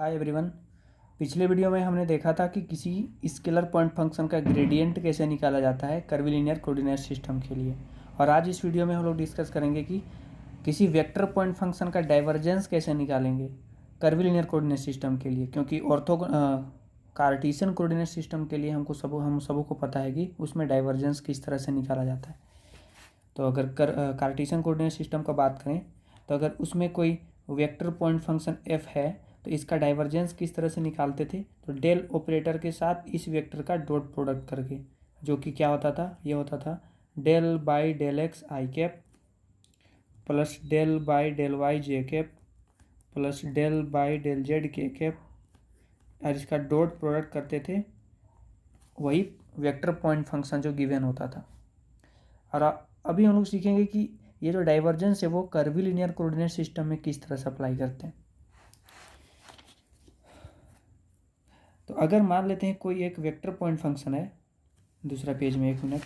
Hi everyone. पिछले video में हमने देखा था कि किसी स्केलर पॉइंट फंक्शन का ग्रेडियंट कैसे निकाला जाता है कर्विलिनियर कोऑर्डिनेट सिस्टम के लिए। और आज इस वीडियो में हम लोग डिस्कस करेंगे कि किसी वेक्टर पॉइंट फंक्शन का डाइवर्जेंस कैसे निकालेंगे कर्विलिनियर कोऑर्डिनेट सिस्टम के लिए, क्योंकि कार्टेशियन कोऑर्डिनेट सिस्टम के लिए हम सबों को पता है कि उसमें डाइवर्जेंस किस तरह से निकाला जाता है। तो अगर कार्टेशियन कोऑर्डिनेट सिस्टम का बात करें तो अगर उसमें कोई वेक्टर पॉइंट फंक्शन f है तो इसका डाइवर्जेंस किस तरह से निकालते थे, तो डेल ऑपरेटर के साथ इस वेक्टर का डॉट प्रोडक्ट करके, जो कि क्या होता था, ये होता था del by del x i cap plus del by del y j cap plus del by del z के कैप, और इसका डॉट प्रोडक्ट करते थे, वही वेक्टर पॉइंट फंक्शन जो गिवन होता था। और अभी हम लोग सीखेंगे कि ये जो डाइवर्जेंस है वो कर्विलिनियर कोऑर्डिनेट सिस्टम में किस तरह से अप्लाई करते हैं। तो अगर मान लेते हैं कोई एक वेक्टर पॉइंट फंक्शन है, दूसरा पेज में, एक मिनट।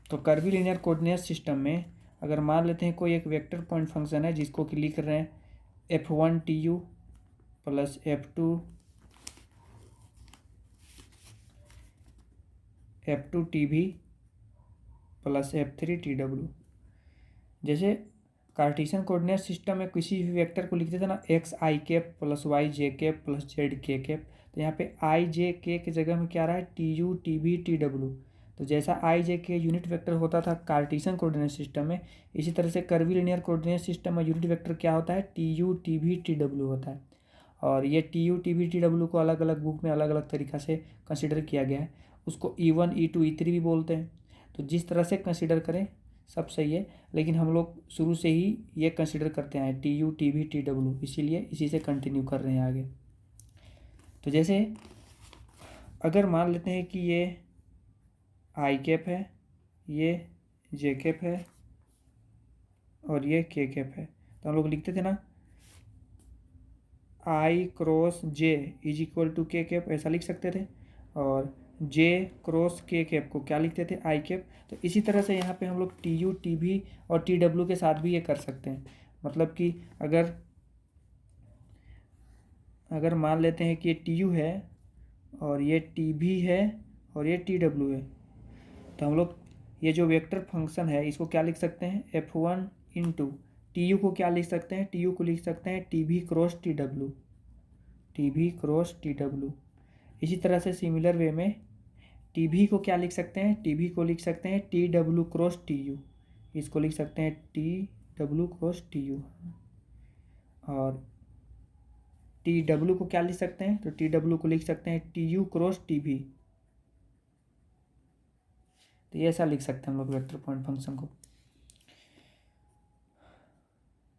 तो कर्विलिनियर कोऑर्डिनेट सिस्टम में अगर मान लेते हैं कोई एक वेक्टर पॉइंट फंक्शन है जिसको कि लिख रहे हैं f1 tu plus f2 tv plus f3 tw। जैसे कार्टेशियन कोऑर्डिनेट सिस्टम में किसी भी वेक्टर को लिखते थे ना, x i cap plus Y j cap plus Z के कैप, तो यहाँ पे आई जे के की जगह में क्या रहा है, T U T B T W. तो जैसा आई जे के यूनिट वेक्टर होता था कार्टेशियन कोऑर्डिनेट सिस्टम में, इसी तरह से कर्विलिनियर कोऑर्डिनेट सिस्टम में यूनिट वेक्टर क्या होता है, T U T B T W होता है। और ये T U T B T W को अलग अलग बुक में अलग अलग तरीक़ा से कंसिडर किया गया है। उसको E1 E2 E3 भी बोलते हैं। तो जिस तरह से कंसिडर करें सब सही है, लेकिन हम लोग शुरू से ही ये कंसिडर करते हैं T U T B T W, इसीलिए इसी से कंटिन्यू कर रहे हैं आगे। तो जैसे अगर मान लेते हैं कि ये आई कैप है, ये जे कैप है और ये के कैप है, तो हम लोग लिखते थे ना I cross J is equal to K cap, ऐसा लिख सकते थे। और जे क्रॉस के कैप को क्या लिखते थे, आई कैप। तो इसी तरह से यहाँ पे हम लोग टी यू टी भी और टी डब्ल्यू के साथ भी ये कर सकते हैं। मतलब कि अगर मान लेते हैं कि ये टी यू है और ये टी भी है और ये टी डब्ल्यू है, तो हम लोग ये जो वेक्टर फंक्शन है इसको क्या लिख सकते हैं, f1 इंटू टी यू को क्या लिख सकते हैं, टी यू को लिख सकते हैं टी भी क्रॉस टी डब्ल्यू, टी भी क्रॉस टी डब्ल्यू। इसी तरह से सिमिलर वे में टी भी को क्या लिख सकते हैं, टी भी को लिख सकते हैं T W cross T U, इसको लिख सकते हैं T W cross T U. और टी डब्ल्यू को क्या लिख सकते हैं, तो टी डब्ल्यू को लिख सकते हैं टी यू क्रॉस टी भी। तो ये ऐसा लिख सकते हैं हम लोग वेक्टर पॉइंट फंक्शन को।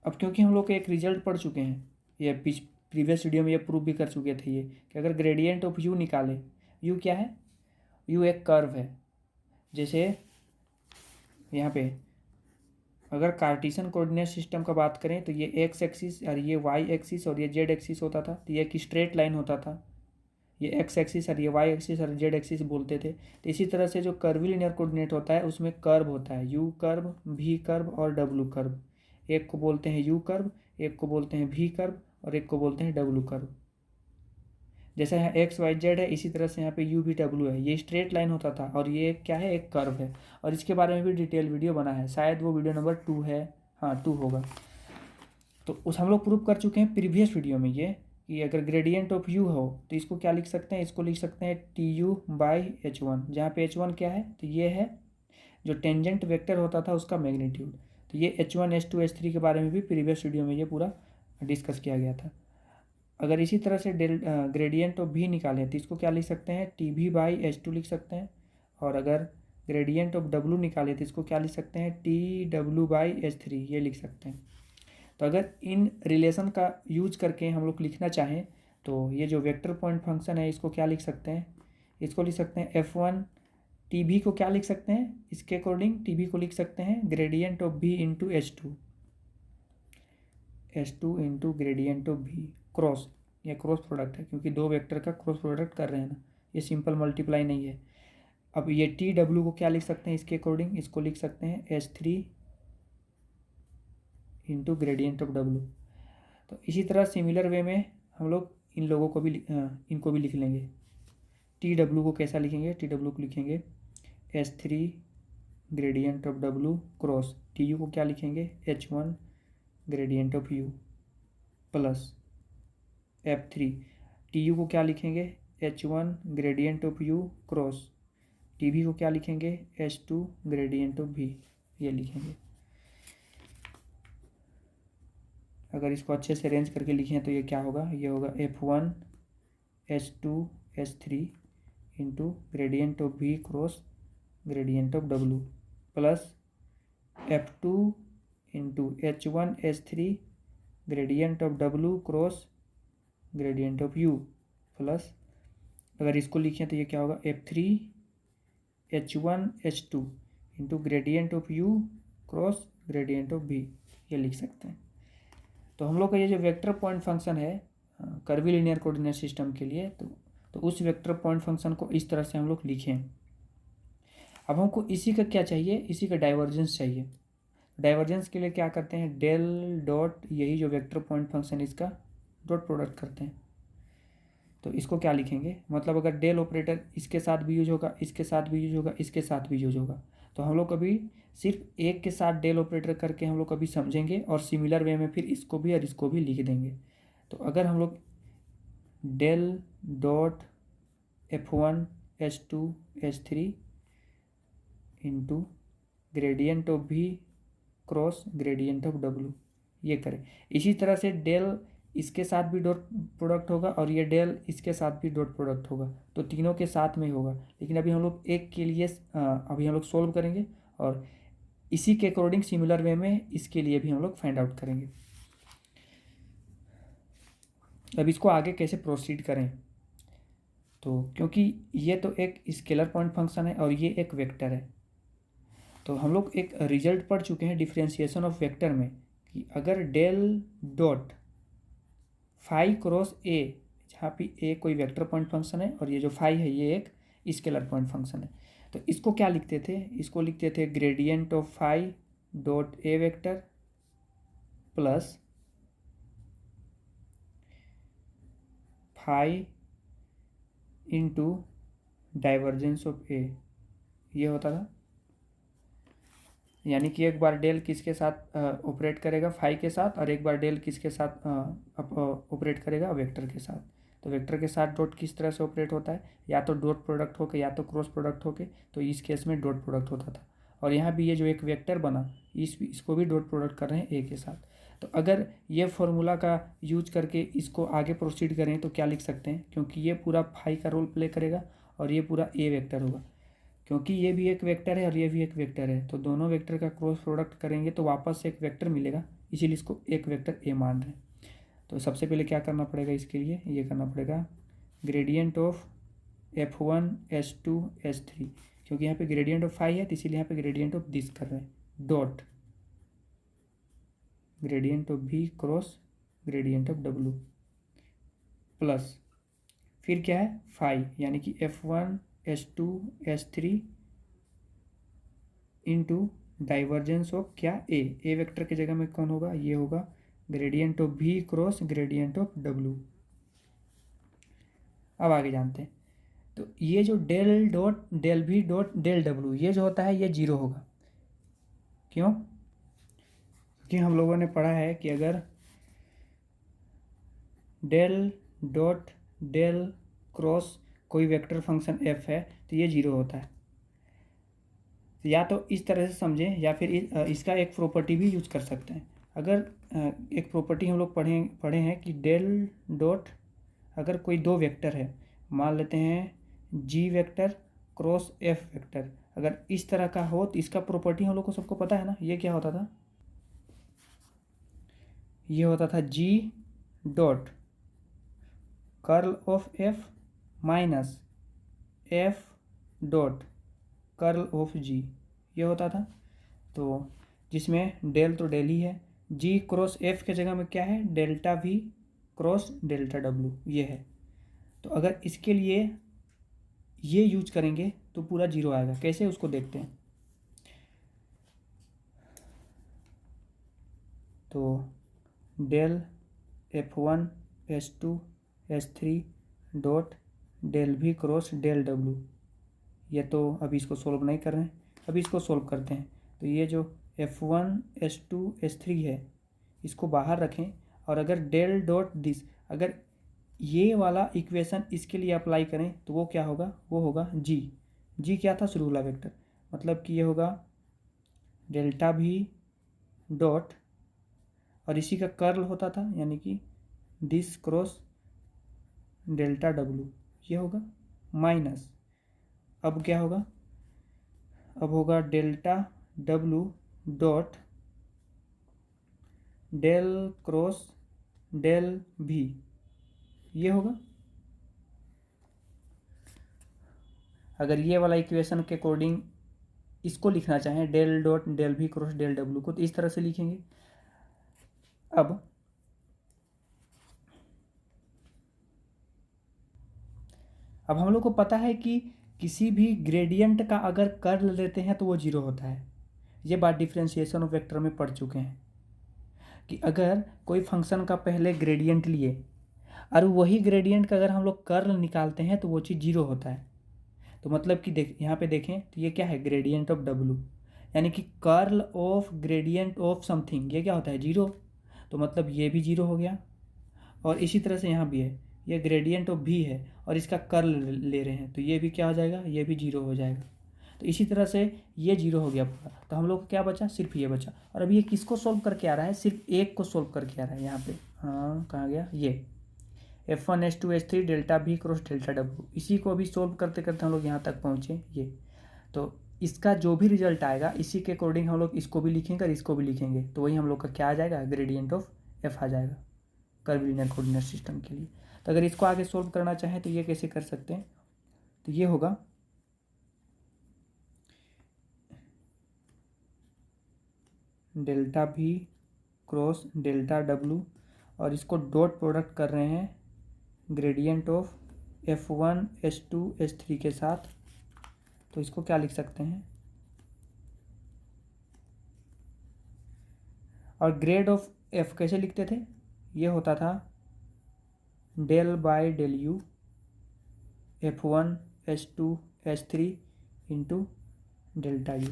अब क्योंकि हम लोग एक रिजल्ट पढ़ चुके हैं, ये प्रीवियस वीडियो में ये प्रूव भी कर चुके थे ये, कि अगर ग्रेडियंट ऑफ यू निकाले, यू क्या है, यू एक कर्व है। जैसे यहाँ पे अगर कार्टेशियन कोऑर्डिनेट सिस्टम का बात करें तो ये एक्स एक्सिस और ये वाई एक्सिस और ये जेड एक्सिस होता था, तो ये एक स्ट्रेट लाइन होता था। ये एक्स एक्सिस और ये वाई एक्सिस और जेड एक्सिस बोलते थे। तो इसी तरह से जो कर्विलिनियर कोऑर्डिनेट होता है उसमें कर्व होता है, यू कर्व, भी कर्व और डब्ल्यू कर्व। एक को बोलते हैं यू कर्व, एक को बोलते हैं भी कर्व और एक को बोलते हैं डब्ल्यू कर्व। जैसे यहाँ एक्स वाई जेड है, इसी तरह से यहाँ पे यू भी डब्ल्यू है। ये स्ट्रेट लाइन होता था और ये क्या है, एक कर्व है। और इसके बारे में भी डिटेल वीडियो बना है, शायद वो वीडियो नंबर 2 है, हाँ 2 होगा। तो उस हम लोग प्रूव कर चुके हैं प्रीवियस वीडियो में ये, कि अगर ग्रेडियंट ऑफ यू हो तो इसको क्या लिख सकते हैं, इसको लिख सकते हैं T you by H one, जहाँ पे एच वन क्या है, तो ये है जो टेंजेंट वेक्टर होता था उसका मैग्नीट्यूड। तो ये H1 H2 H3 के बारे में भी प्रीवियस वीडियो में ये पूरा डिस्कस किया गया था। अगर इसी तरह से ग्रेडियंट ऑफ भी निकालें तो इसको क्या लिख सकते हैं, टी भी बाई एच टू लिख सकते हैं। और अगर ग्रेडियंट ऑफ डब्ल्यू निकालें तो इसको क्या लिख सकते हैं, T W by H three, ये लिख सकते हैं। तो अगर इन रिलेशन का यूज करके हम लोग लिखना चाहें तो ये जो वेक्टर पॉइंट फंक्शन है इसको क्या लिख सकते हैं, इसको लिख सकते हैं f1 टी भी को क्या लिख सकते हैं, इसके अकॉर्डिंग टी भी को लिख सकते हैं ग्रेडियंट ऑफ भी into H two into gradient of भी क्रॉस, ये क्रॉस प्रोडक्ट है क्योंकि दो वेक्टर का क्रॉस प्रोडक्ट कर रहे हैं ना, ये सिंपल मल्टीप्लाई नहीं है। अब ये टी डब्ल्यू को क्या लिख सकते हैं, इसके अकॉर्डिंग इसको लिख सकते हैं H3 into gradient of W. तो इसी तरह सिमिलर वे में हम लोग इन लोगों को भी इनको भी लिख लेंगे। टी डब्लू को कैसा लिखेंगे, टी डब्लू को लिखेंगे H3 gradient of W cross T U को क्या लिखेंगे H1 gradient of U plus F3 T U को क्या लिखेंगे H1 gradient of you cross T भी को क्या लिखेंगे H2 ग्रेडियंट ऑफ भी, ये लिखेंगे। अगर इसको अच्छे से अरेंज करके लिखें तो ये क्या होगा, ये होगा F1 H2 H3 into gradient of भी cross gradient of W plus F2 into H1 H3 gradient of W cross gradient of U plus अगर इसको लिखें तो ये क्या होगा F3 H1 H2 into gradient of you cross gradient of भी, ये लिख सकते हैं। तो हम लोग का ये जो वेक्टर पॉइंट फंक्शन है कर्वी लीनियर कोऑर्डिनेट सिस्टम के लिए, तो उस वेक्टर पॉइंट फंक्शन को इस तरह से हम लोग लिखें। अब हमको इसी का क्या चाहिए, इसी का डाइवर्जेंस चाहिए। डाइवर्जेंस के लिए क्या करते हैं, डेल डॉट यही जो वेक्टर पॉइंट फंक्शन इसका डॉट प्रोडक्ट करते हैं। तो इसको क्या लिखेंगे, मतलब अगर डेल ऑपरेटर इसके साथ भी यूज होगा, इसके साथ भी यूज होगा, इसके साथ भी यूज होगा, तो हम लोग कभी सिर्फ एक के साथ डेल ऑपरेटर करके हम लोग कभी समझेंगे और सिमिलर वे में फिर इसको भी और इसको भी लिख देंगे। तो अगर हम लोग del dot F1 H2 H3 into gradient of भी क्रॉस ग्रेडियंट ऑफ डब्लू ये करें, इसी तरह से डेल इसके साथ भी डॉट प्रोडक्ट होगा और ये डेल इसके साथ भी डॉट प्रोडक्ट होगा, तो तीनों के साथ में होगा। लेकिन अभी हम लोग एक के लिए अभी हम लोग सोल्व करेंगे और इसी के अकॉर्डिंग सिमिलर वे में इसके लिए भी हम लोग फाइंड आउट करेंगे। अब इसको आगे कैसे प्रोसीड करें, तो क्योंकि ये तो एक स्केलर पॉइंट फंक्शन है और ये एक वेक्टर है, तो हम लोग एक रिजल्ट पढ़ चुके हैं डिफरेंशिएशन ऑफ वेक्टर में कि अगर del dot phi cross A, जहाँ पे ए कोई वेक्टर पॉइंट फंक्शन है और ये जो फाई है ये एक स्केलर पॉइंट फंक्शन है, तो इसको क्या लिखते थे, इसको लिखते थे gradient of phi dot A vector plus phi into divergence of A, ये होता था। यानी कि एक बार डेल किसके साथ ऑपरेट करेगा, फाई के साथ, और एक बार डेल किसके साथ ऑपरेट करेगा, वेक्टर के साथ। तो वेक्टर के साथ डॉट किस तरह से ऑपरेट होता है, या तो डॉट प्रोडक्ट होके या तो क्रॉस प्रोडक्ट होके, तो इस केस में डॉट प्रोडक्ट होता था। और यहाँ भी ये जो एक वेक्टर बना इसको भी डॉट प्रोडक्ट कर रहे हैं ए के साथ। तो अगर ये फॉर्मूला का यूज करके इसको आगे प्रोसीड करें तो क्या लिख सकते हैं, क्योंकि ये पूरा फाई का रोल प्ले करेगा और ये पूरा ए वेक्टर होगा, क्योंकि ये भी एक वेक्टर है और ये भी एक वेक्टर है, तो दोनों वेक्टर का क्रॉस प्रोडक्ट करेंगे तो वापस एक वेक्टर मिलेगा, इसीलिए इसको एक वेक्टर ए मान रहे हैं। तो सबसे पहले क्या करना पड़ेगा, इसके लिए ये करना पड़ेगा gradient of F1 H2 H3, क्योंकि यहाँ पे ग्रेडियंट ऑफ फाई है तो इसीलिए यहाँ पे ग्रेडियंट ऑफ दिस कर रहे हैं, डॉट ग्रेडियंट ऑफ भी cross gradient of W plus फिर क्या है फाई, यानी कि F1 H2 H3 into divergence of क्या ए वेक्टर की जगह में कौन होगा, ये होगा ग्रेडियंट ऑफ भी क्रॉस ग्रेडियंट ऑफ डब्लू। अब आगे जानते हैं, तो ये जो डेल डॉट डेल भी डॉट डेल डब्लू ये जो होता है ये जीरो होगा, क्यों, क्योंकि हम लोगों ने पढ़ा है कि अगर डेल डॉट डेल क्रॉस कोई वेक्टर फंक्शन f है तो ये जीरो होता है। तो या तो इस तरह से समझें या फिर इसका एक प्रॉपर्टी भी यूज कर सकते हैं। अगर एक प्रॉपर्टी हम लोग पढ़े हैं कि डेल डॉट अगर कोई दो वेक्टर है, मान लेते हैं g vector cross f vector, अगर इस तरह का हो तो इसका प्रॉपर्टी हम लोग को सबको पता है ना, ये क्या होता था, ये होता था g dot curl of f minus f dot curl of g, ये होता था। तो जिसमें डेल तो डेल ही है, g क्रॉस f के जगह में क्या है, delta v cross delta w ये है। तो अगर इसके लिए ये यूज करेंगे तो पूरा जीरो आएगा, कैसे उसको देखते हैं। तो del F1 H2 H3 dot del V cross del W। ये तो अभी इसको सोल्व नहीं कर रहे हैं, अभी इसको सोल्व करते हैं। तो ये जो F1 H2 H3 है इसको बाहर रखें, और अगर डेल डॉट दिस, अगर ये वाला इक्वेशन इसके लिए अप्लाई करें तो वो क्या होगा, वो होगा जी क्या था, शुरू वाला वेक्टर, मतलब कि ये होगा डेल्टा V डॉट, और इसी का कर्ल होता था यानी कि दिस क्रॉस डेल्टा W, ये होगा माइनस, अब क्या होगा, अब होगा delta W dot del cross del V, ये होगा। अगर ये वाला इक्वेशन के अकॉर्डिंग इसको लिखना चाहें del dot del V cross del W को, तो इस तरह से लिखेंगे। अब हम लोग को पता है कि किसी भी ग्रेडियंट का अगर कर्ल लेते हैं तो वो जीरो होता है। ये बात डिफरेंशिएशन ऑफ वेक्टर में पढ़ चुके हैं कि अगर कोई फंक्शन का पहले ग्रेडियंट लिए और वही ग्रेडियंट का अगर हम लोग कर्ल निकालते हैं तो वो चीज़ जीरो होता है। तो मतलब कि यहाँ पे देखें तो ये क्या है, ग्रेडियंट ऑफ W, यानी कि curl of gradient of something, ये क्या होता है, जीरो। तो मतलब ये भी जीरो हो गया, और इसी तरह से यहाँ भी है, ये ग्रेडियंट ऑफ V है और इसका कर्ल ले रहे हैं, तो ये भी क्या हो जाएगा, ये भी जीरो हो जाएगा। तो इसी तरह से ये जीरो हो गया पूरा, तो हम लोग को क्या बचा, सिर्फ ये बचा। और अभी ये किसको सोल्व करके आ रहा है, सिर्फ एक को सोल्व करके आ रहा है यहाँ पे, हाँ कहाँ गया, ये F1 H2 H3 delta V cross delta W, इसी को अभी सोल्व करते करते हम लोग यहाँ तक पहुँचे। ये तो इसका जो भी रिजल्ट आएगा इसी के अकॉर्डिंग हम लोग इसको भी लिखेंगे और इसको भी लिखेंगे, तो वही हम लोग का क्या आ जाएगा, ग्रेडियंट ऑफ F आ जाएगा कर्वीलिनियर कोऑर्डिनेट सिस्टम के लिए। तो अगर इसको आगे सोल्व करना चाहें तो ये कैसे कर सकते हैं, तो ये होगा delta V cross delta W, और इसको डॉट प्रोडक्ट कर रहे हैं gradient of F1 H2 H3 के साथ। तो इसको क्या लिख सकते हैं, और ग्रेड ऑफ F कैसे लिखते थे, ये होता था del by del U F1 H2 H3 into delta U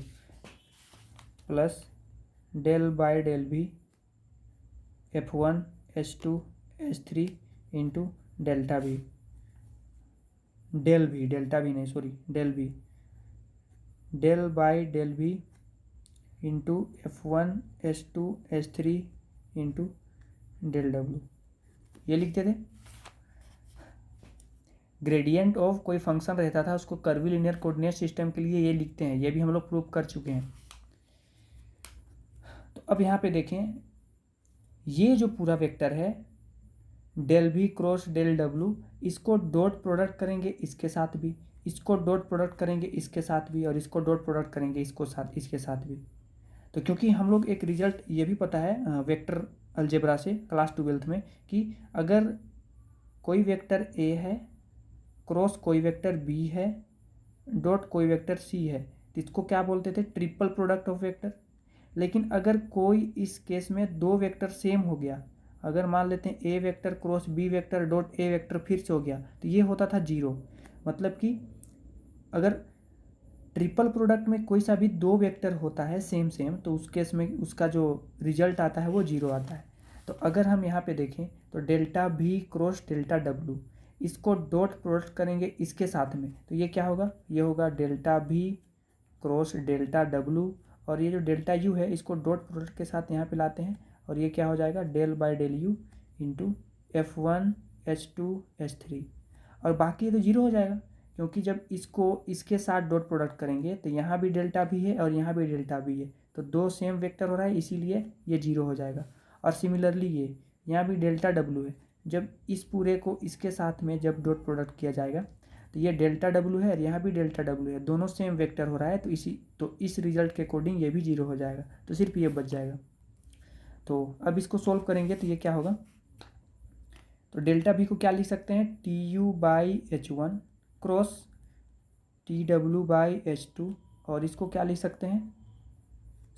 plus del by del V F1 H2 H3 into delta V, del V, delta V नहीं sorry, del V, del by del V into F1 H2 H3 into del W, ये लिखते थे। Gradient of कोई function रहता था उसको curvilinear coordinate system के लिए ये लिखते हैं, ये भी हम लोग प्रूव कर चुके हैं। तो अब यहाँ पे देखें, ये जो पूरा वेक्टर है del V cross del W, इसको डॉट प्रोडक्ट करेंगे इसके साथ भी, इसको डॉट प्रोडक्ट करेंगे इसके साथ भी, और इसको डॉट प्रोडक्ट करेंगे इसके साथ भी। तो क्योंकि हम लोग एक रिजल्ट ये भी पता है वेक्टर अलजेब्रा से क्लास 12th में, कि अगर कोई वेक्टर A है क्रॉस कोई वेक्टर B है डॉट कोई वेक्टर C है, तो इसको क्या बोलते थे, ट्रिपल प्रोडक्ट ऑफ वेक्टर। लेकिन अगर कोई इस केस में दो वेक्टर सेम हो गया, अगर मान लेते हैं A vector cross B vector dot A vector फिर से हो गया, तो ये होता था जीरो। मतलब कि अगर ट्रिपल प्रोडक्ट में कोई सा भी दो वेक्टर होता है सेम तो उस केस में उसका जो रिजल्ट आता है वो जीरो आता है। तो अगर हम यहाँ पे देखें तो delta V cross delta W, इसको डॉट प्रोडक्ट करेंगे इसके साथ में, तो ये क्या होगा, ये होगा delta V cross delta W, और ये जो डेल्टा U है इसको डॉट प्रोडक्ट के साथ यहाँ पे लाते हैं, और ये क्या हो जाएगा, del by del U into F1 H2 H3, और बाकी तो जीरो हो जाएगा, क्योंकि जब इसको इसके साथ डॉट प्रोडक्ट करेंगे तो यहाँ भी डेल्टा V है और यहाँ भी डेल्टा V है, तो दो सेम वेक्टर हो रहा है इसीलिए ये जीरो हो जाएगा। और सिमिलरली ये यहाँ भी डेल्टा W है, जब इस पूरे को इसके साथ में जब डॉट प्रोडक्ट किया जाएगा तो ये डेल्टा W है और यहाँ भी डेल्टा W है, दोनों सेम वेक्टर हो रहा है, तो इस रिजल्ट के अकॉर्डिंग ये भी जीरो हो जाएगा, तो सिर्फ ये बच जाएगा। तो अब इसको सोल्व करेंगे तो ये क्या होगा, तो डेल्टा V को क्या लिख सकते हैं, TU by H1 cross TW by H2, और इसको क्या लिख सकते हैं,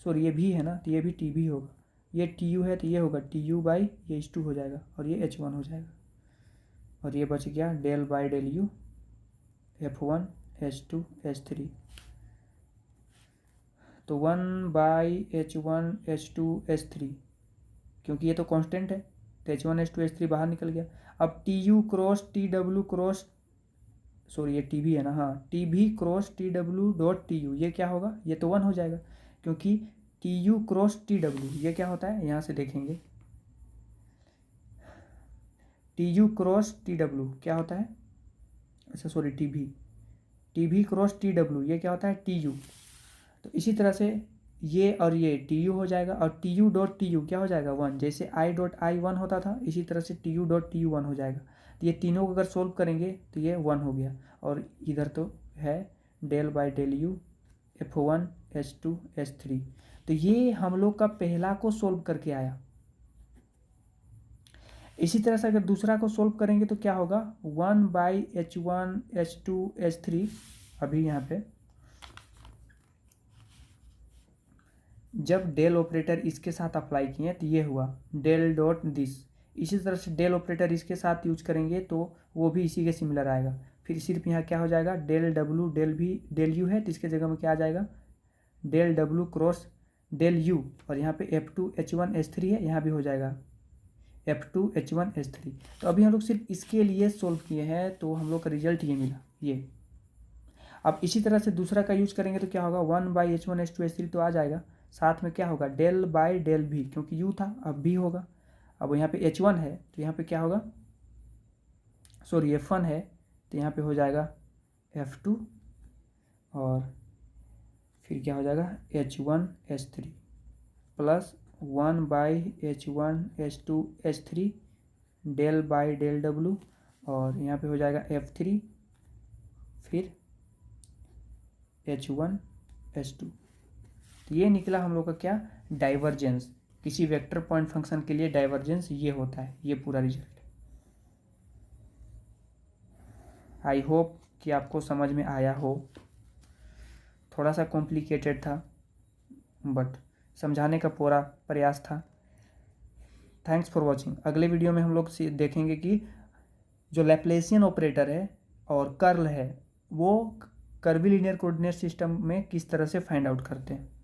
सॉरी ये भी है ना, तो ये भी TB होगा, ये टी यू है तो ये होगा टी यू बाई ये H2 हो जाएगा और ये H1 हो जाएगा, और ये बच गया del by del you F1 H2 H3। तो 1/H1 H2 H3, क्योंकि ये तो कांस्टेंट है तो H1 H2 H3 बाहर निकल गया। अब T U cross T W cross, sorry ये टी भी है ना, हाँ, टी भी cross T W dot T U, ये क्या होगा, ये तो 1 हो जाएगा, क्योंकि T U cross T W ये क्या होता है, यहाँ से देखेंगे T U cross T W क्या होता है, अच्छा सॉरी टी भी क्रॉस टी डब्ल्यू ये क्या होता है टी यू। तो इसी तरह से ये और ये टी यू हो जाएगा, और T U dot T U क्या हो जाएगा 1, जैसे आई डॉट आई 1 होता था इसी तरह से T U dot T U 1 हो जाएगा। तो ये तीनों को अगर सोल्व करेंगे तो ये 1 हो गया, और इधर तो है del by del you F1 H2 H3। तो ये हम लोग का पहला को सोल्व करके आया। इसी तरह से अगर दूसरा को सोल्व करेंगे तो क्या होगा 1/H1 H2 H3। अभी यहाँ पे जब डेल ऑपरेटर इसके साथ अप्लाई किए तो ये हुआ डेल डॉट दिस, इसी तरह से डेल ऑपरेटर इसके साथ यूज करेंगे तो वो भी इसी के सिमिलर आएगा। फिर सिर्फ यहाँ क्या हो जाएगा डेल डब्ल्यू डेल भी डेल यू है तो इसके जगह में क्या आ जाएगा del W cross del U, और यहाँ पे F2 H1 H3 है, यहाँ भी हो जाएगा F2 H1 H3। तो अभी हम लोग सिर्फ इसके लिए सोल्व किए हैं तो हम लोग का रिजल्ट ये मिला ये। अब इसी तरह से दूसरा का यूज करेंगे तो क्या होगा 1/H1 H2 H3 तो आ जाएगा, साथ में क्या होगा डेल बाई डेल भी, क्योंकि यू था अब भी होगा। अब यहाँ पे H1 है तो यहाँ पे क्या होगा, सॉरी F1 है तो यहाँ पे हो जाएगा F2, और फिर क्या हो जाएगा H1 H3 plus 1/H1 H2 H3 del by del W, और यहाँ पे हो जाएगा F3 फिर H1 H2। तो ये निकला हम लोग का क्या डाइवर्जेंस, किसी वेक्टर पॉइंट फंक्शन के लिए डाइवर्जेंस ये होता है, ये पूरा रिजल्ट। आई होप कि आपको समझ में आया हो, थोड़ा सा कॉम्प्लिकेटेड था बट समझाने का पूरा प्रयास था। Thanks for watching. अगले वीडियो में हम लोग देखेंगे कि जो लैप्लेसियन ऑपरेटर है और कर्ल है वो कर्वीलिनियर कोऑर्डिनेट सिस्टम में किस तरह से फाइंड आउट करते हैं।